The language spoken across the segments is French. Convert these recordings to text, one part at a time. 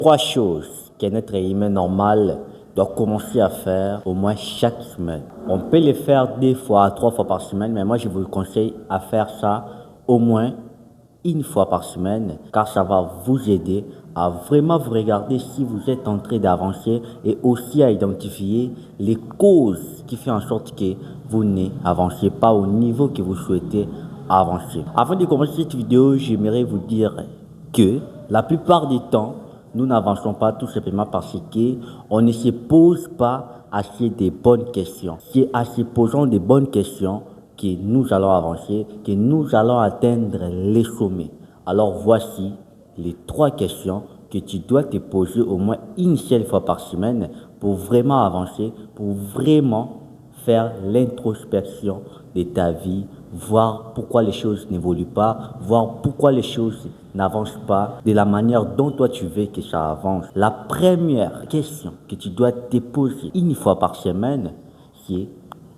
Trois choses qu'un être humain normal doit commencer à faire au moins chaque semaine. On peut les faire 2 fois à 3 fois par semaine, mais moi je vous conseille à faire ça au moins une fois par semaine, car ça va vous aider à vraiment vous regarder si vous êtes en train d'avancer et aussi à identifier les causes qui font en sorte que vous n'avancez pas au niveau que vous souhaitez avancer. Avant de commencer cette vidéo, j'aimerais vous dire que la plupart du temps, nous n'avançons pas tout simplement parce qu'on ne se pose pas assez de bonnes questions. C'est en se posant de bonnes questions que nous allons avancer, que nous allons atteindre les sommets. Alors voici les 3 questions que tu dois te poser au moins une seule fois par semaine pour vraiment avancer, pour vraiment faire l'introspection de ta vie, voir pourquoi les choses n'évoluent pas, voir pourquoi les choses n'avancent pas de la manière dont toi tu veux que ça avance. La première question que tu dois te poser une fois par semaine, c'est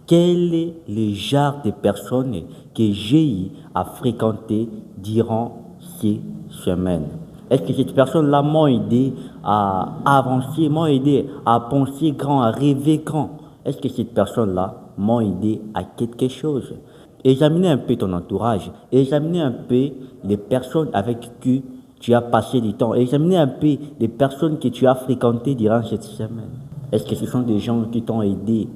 quel est le genre de personnes que j'ai eu à fréquenter durant ces semaines? Est-ce que cette personne-là m'a aidé à avancer, m'a aidé à penser grand, à rêver grand? Est-ce que cette personne-là m'a aidé à quelque chose? Examinez un peu ton entourage, examinez un peu les personnes avec qui tu as passé du temps, examinez un peu les personnes que tu as fréquentées durant cette semaine. Est-ce que ce sont des gens qui t'ont aidé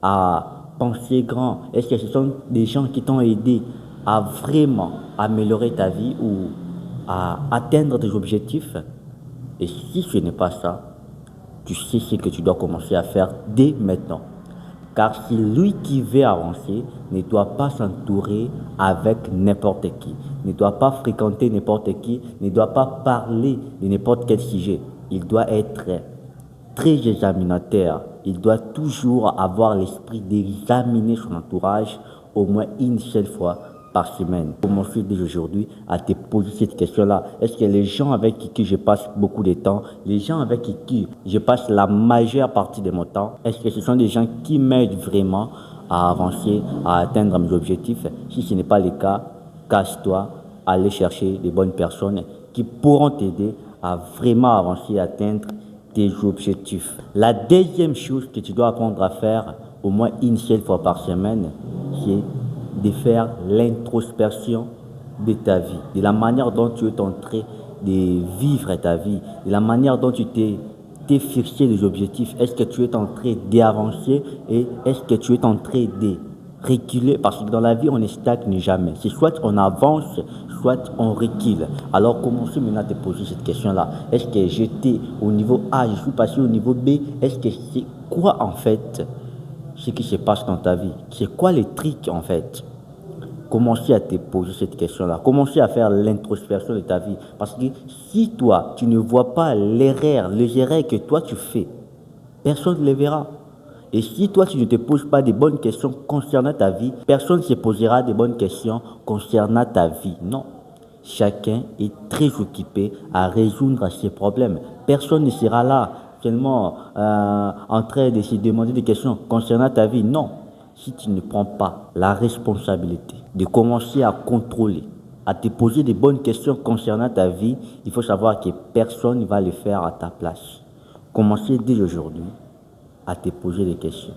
à penser grand? Est-ce que ce sont des gens qui t'ont aidé à vraiment améliorer ta vie ou à atteindre tes objectifs? Et si ce n'est pas ça, tu sais ce que tu dois commencer à faire dès maintenant. Car celui qui veut avancer ne doit pas s'entourer avec n'importe qui, ne doit pas fréquenter n'importe qui, ne doit pas parler de n'importe quel sujet. Il doit être très examinateur. Il doit toujours avoir l'esprit d'examiner son entourage au moins une seule fois par semaine. Commencer dès aujourd'hui à te poser cette question-là. Est-ce que les gens avec qui je passe beaucoup de temps, les gens avec qui je passe la majeure partie de mon temps, est-ce que ce sont des gens qui m'aident vraiment à avancer, à atteindre mes objectifs? Si ce n'est pas le cas, casse-toi, allez chercher les bonnes personnes qui pourront t'aider à vraiment avancer, à atteindre tes objectifs. La deuxième chose que tu dois apprendre à faire au moins une seule fois par semaine, c'est de faire l'introspection de ta vie, de la manière dont tu es en train de vivre ta vie, de la manière dont tu t'es fixé des objectifs. Est-ce que tu es en train d'avancer et est-ce que tu es en train de reculer? Parce que dans la vie, on ne stagne jamais. C'est soit on avance, soit on recule. Alors commencez maintenant à te poser cette question-là. Est-ce que j'étais au niveau A, je suis passé au niveau B? Est-ce que c'est quoi en fait ce qui se passe dans ta vie? C'est quoi les trucs en fait? Commencez à te poser cette question-là. Commencez à faire l'introspection de ta vie. Parce que si toi, tu ne vois pas les erreurs que toi tu fais, personne ne les verra. Et si toi, tu ne te poses pas de bonnes questions concernant ta vie, personne ne se posera de bonnes questions concernant ta vie. Non. Chacun est très occupé à résoudre ses problèmes. Personne ne sera là seulement en train de se demander des questions concernant ta vie. Non. Si tu ne prends pas la responsabilité de commencer à contrôler, à te poser de bonnes questions concernant ta vie, il faut savoir que personne ne va le faire à ta place. Commencez dès aujourd'hui à te poser des questions.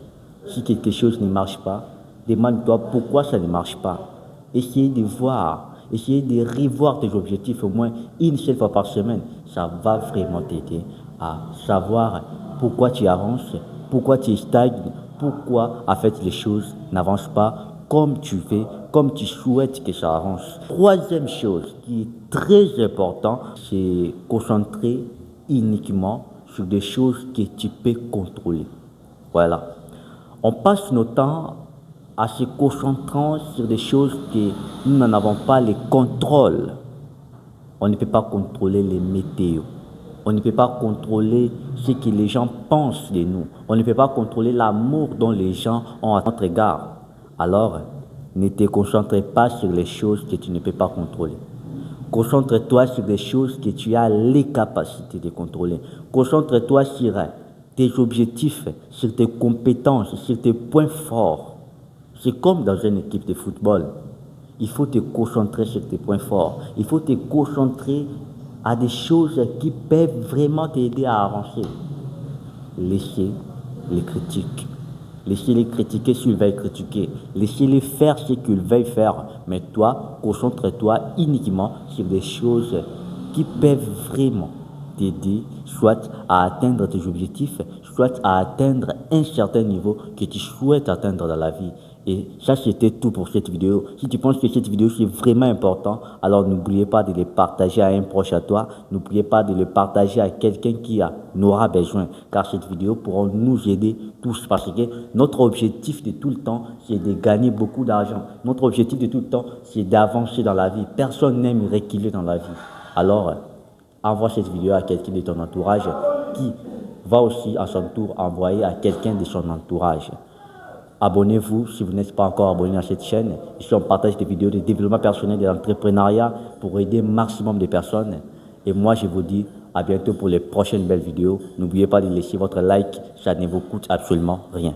Si quelque chose ne marche pas, demande-toi pourquoi ça ne marche pas. Essayez de voir, essayez de revoir tes objectifs au moins une seule fois par semaine. Ça va vraiment t'aider à savoir pourquoi tu avances, pourquoi tu stagnes, pourquoi en fait les choses n'avancent pas comme tu veux, comme tu souhaites que ça avance. Troisième chose qui est très importante, c'est concentrer uniquement sur des choses que tu peux contrôler. Voilà. On passe notre temps à se concentrer sur des choses que nous n'en avons pas le contrôle. On ne peut pas contrôler les météos. On ne peut pas contrôler ce que les gens pensent de nous. On ne peut pas contrôler l'amour dont les gens ont à notre égard. Alors, ne te concentre pas sur les choses que tu ne peux pas contrôler. Concentre-toi sur des choses que tu as les capacités de contrôler. Concentre-toi sur tes objectifs, sur tes compétences, sur tes points forts. C'est comme dans une équipe de football. Il faut te concentrer sur tes points forts. Il faut te concentrer à des choses qui peuvent vraiment t'aider à avancer. Laissez les critiques. Laissez-les critiquer s'ils veulent critiquer. Laissez-les faire ce qu'ils veulent faire. Mais toi, concentre-toi uniquement sur des choses qui peuvent vraiment t'aider, soit à atteindre tes objectifs, soit à atteindre un certain niveau que tu souhaites atteindre dans la vie. Et ça, c'était tout pour cette vidéo. Si tu penses que cette vidéo, c'est vraiment important, alors n'oubliez pas de le partager à un proche à toi. N'oubliez pas de le partager à quelqu'un qui en aura besoin. Car cette vidéo pourra nous aider tous. Parce que notre objectif de tout le temps, c'est de gagner beaucoup d'argent. Notre objectif de tout le temps, c'est d'avancer dans la vie. Personne n'aime reculer dans la vie. Alors, envoie cette vidéo à quelqu'un de ton entourage qui va aussi à son tour envoyer à quelqu'un de son entourage. Abonnez-vous si vous n'êtes pas encore abonné à cette chaîne. Ici, on partage des vidéos de développement personnel et d'entrepreneuriat pour aider un maximum de personnes. Et moi, je vous dis à bientôt pour les prochaines belles vidéos. N'oubliez pas de laisser votre like, ça ne vous coûte absolument rien.